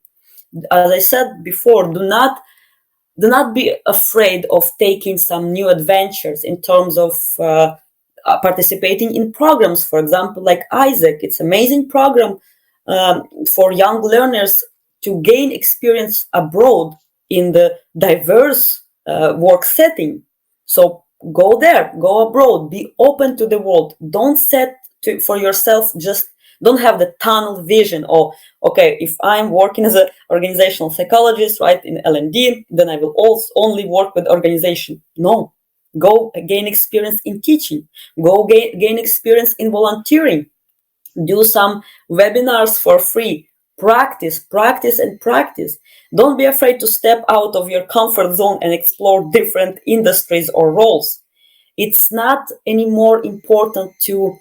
As I said before, do not be afraid of taking some new adventures in terms of participating in programs, for example, like Isaac. It's an amazing program for young learners to gain experience abroad in the diverse work setting. So go there, go abroad, be open to the world. Don't set for yourself, just don't have the tunnel vision. Or, okay, if I'm working as an organizational psychologist, right, in L&D, then I will also only work with organization. No, go gain experience in teaching, go gain experience in volunteering, do some webinars for free, practice and practice. Don't be afraid to step out of your comfort zone and explore different industries or roles. It's not anymore important to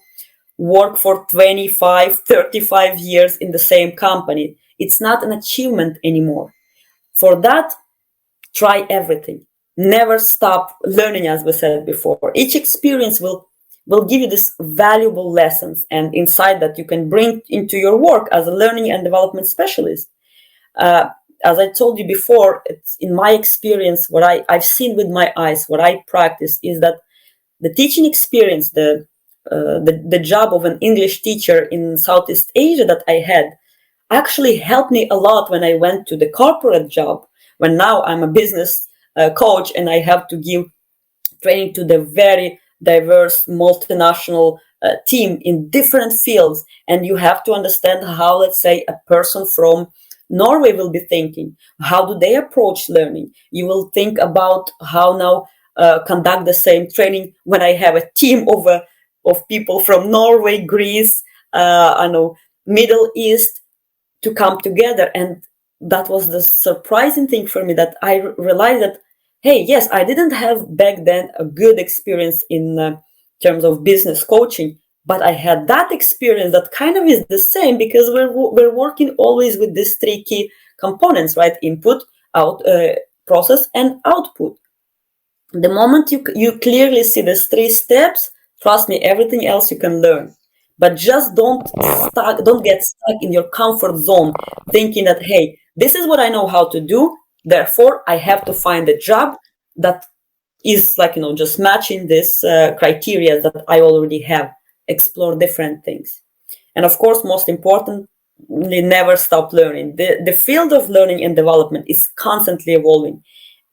work for 25, 35 years in the same company. It's not an achievement anymore. For that, try everything. Never stop learning, as we said before. Each experience will give you these valuable lessons and insight that you can bring into your work as a learning and development specialist. Uh, as I told you before, it's in my experience, what I've seen with my eyes, what I practice is that the teaching experience, the job of an English teacher in Southeast Asia that I had, actually helped me a lot when I went to the corporate job. When now I'm a business coach and I have to give training to the very diverse multinational team in different fields, and you have to understand how, let's say, a person from Norway will be thinking. How do they approach learning? You will think about how now conduct the same training when I have a team of people from Norway, Greece, I know, Middle East, to come together. And that was the surprising thing for me, that I realized that, hey, yes, I didn't have back then a good experience in terms of business coaching, but I had that experience that kind of is the same, because we're working always with these three key components, right? Input, out, process, and output. The moment you clearly see these three steps, trust me, everything else you can learn. But just don't get stuck in your comfort zone, thinking that, hey, this is what I know how to do, therefore I have to find a job that is like, just matching this criteria that I already have. Explore different things. And of course, most importantly, never stop learning. The field of learning and development is constantly evolving,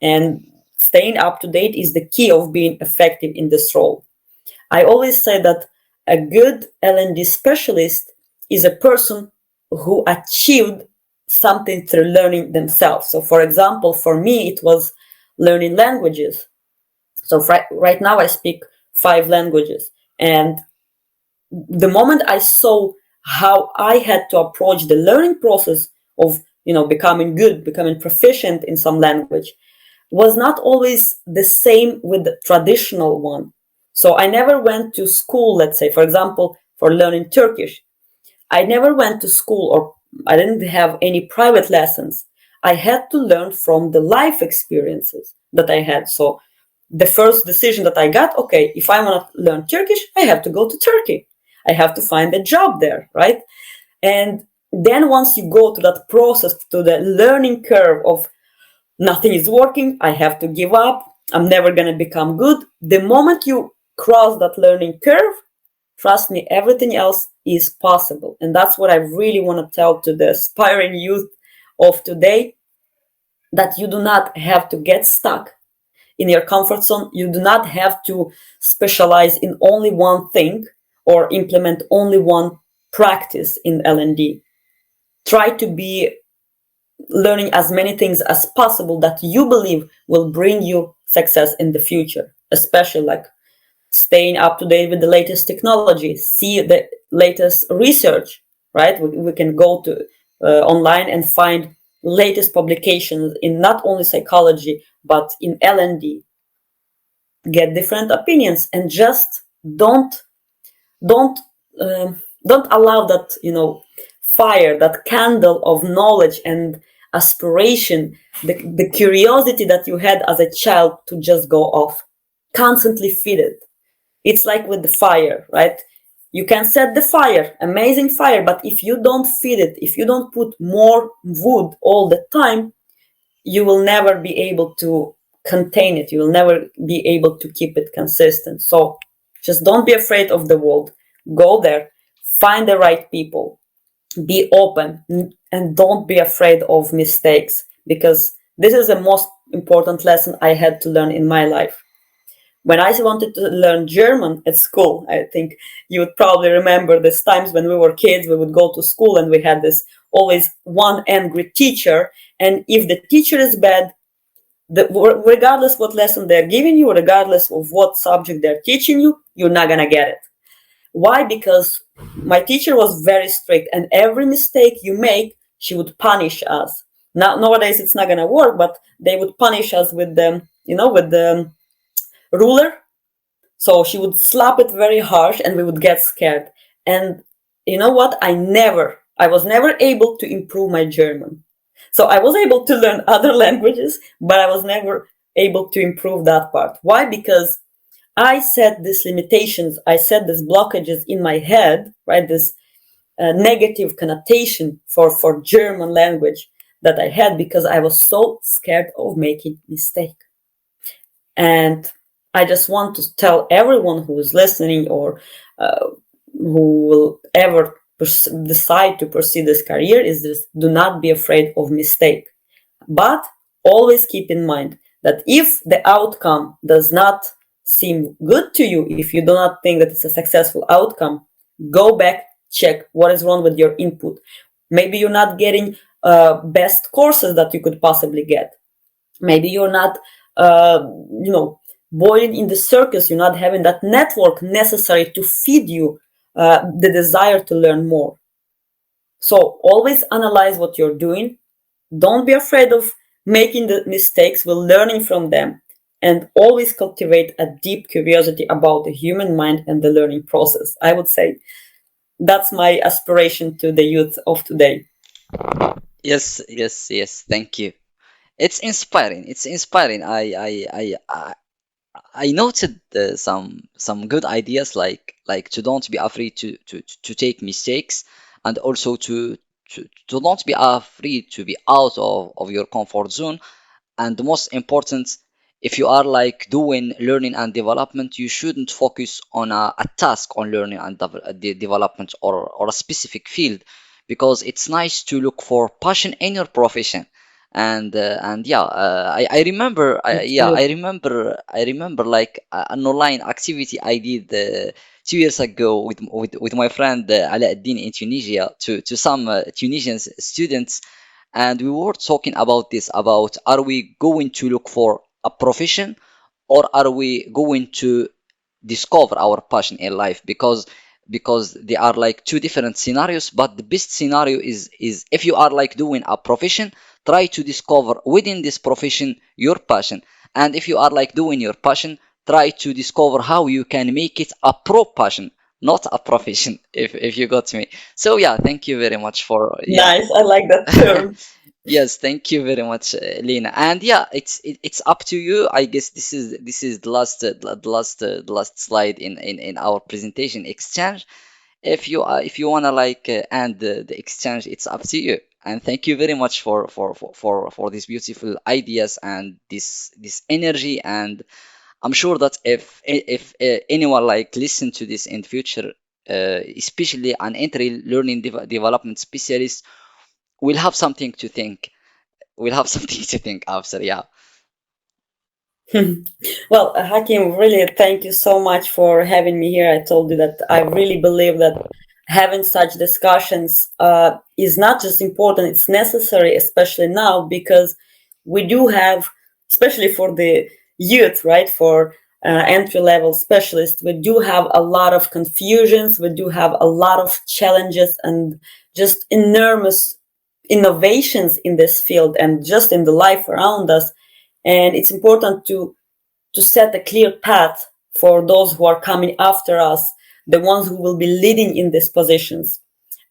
and staying up to date is the key of being effective in this role. I always say that a good L&D specialist is a person who achieved something through learning themselves. So, for example, for me, it was learning languages. So right now I speak 5 languages. And the moment I saw how I had to approach the learning process of, becoming good, becoming proficient in some language, was not always the same with the traditional one. So I never went to school, let's say, for example, for learning Turkish. I never went to school, or I didn't have any private lessons. I had to learn from the life experiences that I had. So the first decision that I got, okay, if I want to learn Turkish, I have to go to Turkey. I have to find a job there, right? And then once you go to that process, to the learning curve of nothing is working, I have to give up, I'm never going to become good. The moment you cross that learning curve, trust me, everything else is possible. And that's what I really want to tell to the aspiring youth of today, that you do not have to get stuck in your comfort zone. You do not have to specialize in only one thing or implement only one practice in L&D. Try to be learning as many things as possible that you believe will bring you success in the future, especially like staying up to date with the latest technology, see the latest research, right? We can go to online and find latest publications in not only psychology, but in L&D. Get different opinions, and just don't don't allow that fire, that candle of knowledge and aspiration, the curiosity that you had as a child, to just go off. Constantly feed it. It's like with the fire, right? You can set the fire, amazing fire, but if you don't feed it, if you don't put more wood all the time, you will never be able to contain it. You will never be able to keep it consistent. So just don't be afraid of the world. Go there, find the right people, be open, and don't be afraid of mistakes, because this is the most important lesson I had to learn in my life. When I wanted to learn German at school, I think you would probably remember these times when we were kids, we would go to school and we had this always one angry teacher. And if the teacher is bad, regardless what lesson they're giving you, regardless of what subject they're teaching you, you're not going to get it. Why? Because my teacher was very strict, and every mistake you make, she would punish us. Now, nowadays it's not going to work, but they would punish us with the ruler. So she would slap it very harsh and we would get scared. And you know what? I was never able to improve my German. So I was able to learn other languages, but I was never able to improve that part. Why? Because I set these limitations, I set these blockages in my head, right? This negative connotation for German language that I had, because I was so scared of making mistake. And I just want to tell everyone who is listening, or who will ever decide to pursue this career, is this: do not be afraid of mistake. But always keep in mind that if the outcome does not seem good to you, if you do not think that it's a successful outcome, go back, check what is wrong with your input. Maybe you're not getting best courses that you could possibly get. Maybe you're not boiling in the circus. You're not having that network necessary to feed you the desire to learn more. So always analyze what you're doing, Don't be afraid of making the mistakes while learning from them, and always cultivate a deep curiosity about the human mind and the learning process. I would say that's my aspiration to the youth of today. Yes, yes, yes. Thank you. It's inspiring. It's inspiring. I noted some good ideas like to don't be afraid to take mistakes, and also to don't be afraid to be out of your comfort zone. And the most important, if you are like doing learning and development, you shouldn't focus on a task on learning and development, or a specific field, because it's nice to look for passion in your profession. And yeah, I remember, Absolutely. I remember like an online activity I did 2 years ago with my friend Alauddin in Tunisia, to some Tunisian students, and we were talking about this, about are we going to look for a profession, or are we going to discover our passion in life, because they are like two different scenarios. But the best scenario is if you are like doing a profession, try to discover within this profession your passion. And if you are like doing your passion, try to discover how you can make it a pro passion, not a profession, if you got me. So yeah, thank you very much for, yeah. Nice. I like that term. Yes, thank you very much, Lena. And yeah, it's up to you. I guess this is the last the last slide in our presentation exchange. If you wanna like end the exchange, it's up to you. And thank you very much for these beautiful ideas and this energy. And I'm sure that if anyone like listen to this in future, especially an entry learning development specialist, will have something to think. We'll have something to think after. Yeah. Well, Hakim, really thank you so much for having me here. I told you that I really believe that having such discussions is not just important, it's necessary, especially now, because we do have, especially for the youth, right, for entry level specialists, we do have a lot of confusions, we do have a lot of challenges and just enormous innovations in this field and just in the life around us. And it's important to set a clear path for those who are coming after us, the ones who will be leading in these positions.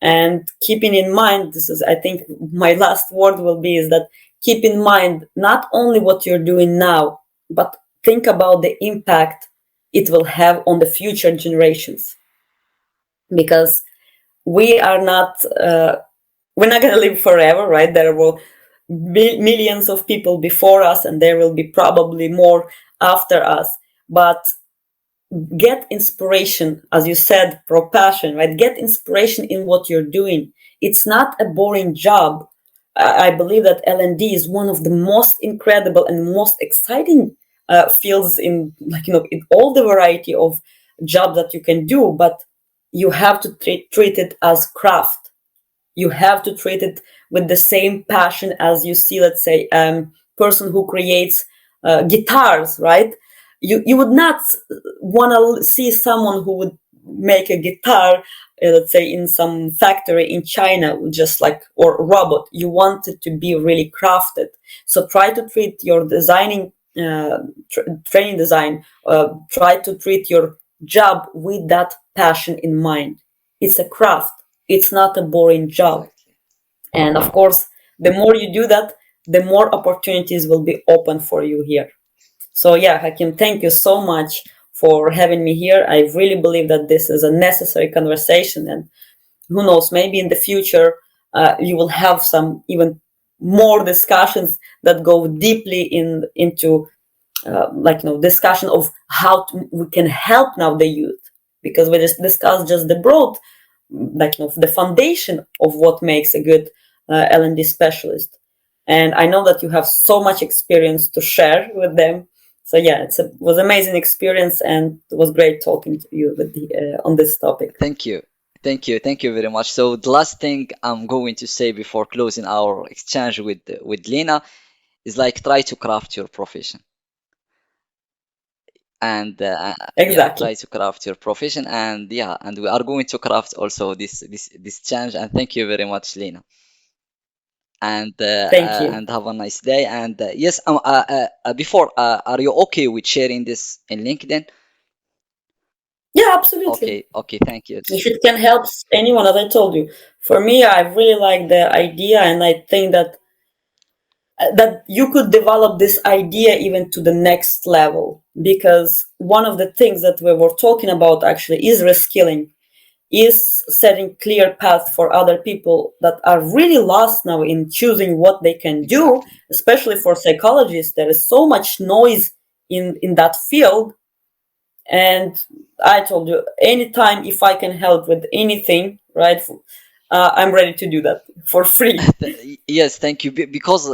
And keeping in mind, this is, I think, my last word will be is that keep in mind not only what you're doing now, but think about the impact it will have on the future generations. Because we are not, we're not going to live forever, right? There will be millions of people before us, and there will be probably more after us. But get inspiration, as you said, pro passion, right? Get inspiration in what you're doing. It's not a boring job. I believe that L&D is one of the most incredible and most exciting fields in, like, in all the variety of job that you can do. But you have to treat it as craft. You have to treat it with the same passion as you see, let's say, person who creates guitars, right? You would not want to see someone who would make a guitar, let's say, in some factory in China, just like, or robot. You want it to be really crafted. So try to treat your designing, training design, try to treat your job with that passion in mind. It's a craft. It's not a boring job. Exactly. And of course, the more you do that, the more opportunities will be open for you here. So yeah, Hakim, thank you so much for having me here. I really believe that this is a necessary conversation, and who knows, maybe in the future you will have some even more discussions that go deeply into discussion of how we can help now the youth, because we just discussed just the broad, the foundation of what makes a good L&D specialist. And I know that you have so much experience to share with them. So yeah, it was amazing experience, and it was great talking to you on this topic. Thank you. Thank you very much. So the last thing I'm going to say before closing our exchange with Lena is like try to craft your profession. And yeah, Exactly. try to craft your profession. And yeah, and we are going to craft also this change. And thank you very much, Lena. Thank you. and have a nice day. And yes, before, are you okay with sharing this in LinkedIn? Yeah, absolutely. Okay, okay, thank you. If it can help anyone, as I told you, for me, I really like the idea, and I think that you could develop this idea even to the next level, because one of the things that we were talking about actually is reskilling, is setting clear path for other people that are really lost now in choosing what they can do, Exactly. especially for psychologists. There is so much noise in that field. And I told you, anytime if I can help with anything, right, I'm ready to do that for free. Yes, thank you. Because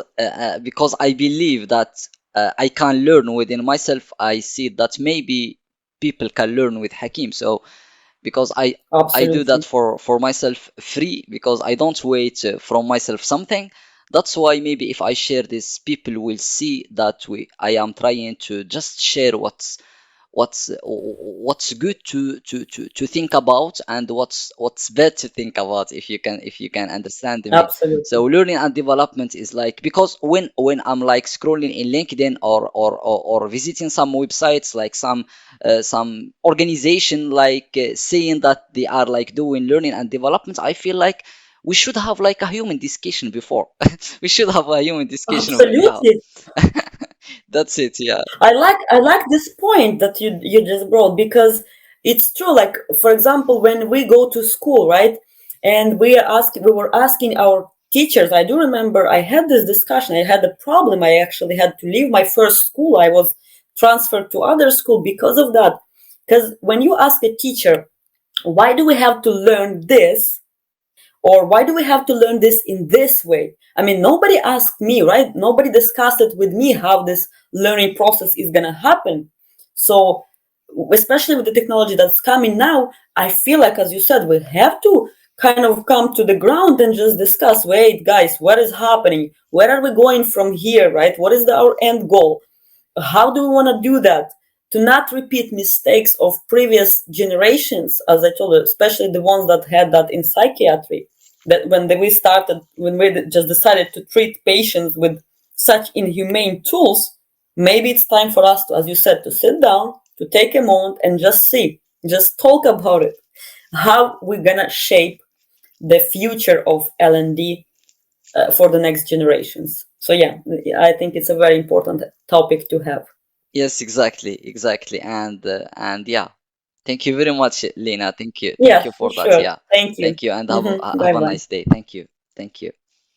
I believe that I can learn within myself. I see that maybe people can learn with Hakim. So because I do that Absolutely. for myself free, because I don't wait from myself something. That's why maybe if I share this, people will see that I am trying to just share what's good to think about, and what's bad to think about, if you can understand me. So Absolutely. learning and development is like, because when I'm like scrolling in LinkedIn, or visiting some websites, like some organization, like saying that they are like doing learning and development, I feel like we should have like a human discussion before. We should have a human discussion. Yeah. Absolutely. That's it. Yeah. I like this point that you just brought, because it's true. Like, for example, when we go to school, right, and we were asking our teachers. I do remember I had this discussion. I had a problem. I actually had to leave my first school. I was transferred to other school because of that. Because when you ask a teacher, why do we have to learn this, or why do we have to learn this in this way? I mean, nobody asked me, right? Nobody discussed it with me how this learning process is going to happen. So, especially with the technology that's coming now, I feel like, as you said, we have to kind of come to the ground and just discuss, wait, guys, what is happening? Where are we going from here, right? What is our end goal? How do we want to do that? To not repeat mistakes of previous generations, as I told you, especially the ones that had that in psychiatry, that when we just decided to treat patients with such inhumane tools. Maybe it's time for us to, as you said, to sit down, to take a moment and just talk about it, how we're gonna shape the future of L&D for the next generations. So yeah, I think it's a very important topic to have. Yes, exactly, exactly. And yeah, thank you very much, Lena. Thank Yeah, you for for that. sure. Yeah, Thank you. thank you, and have Bye a bye. nice day. Thank you, thank you.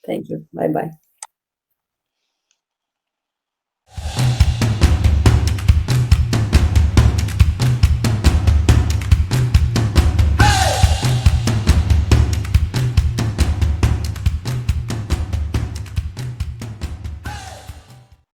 Thank you. Bye bye.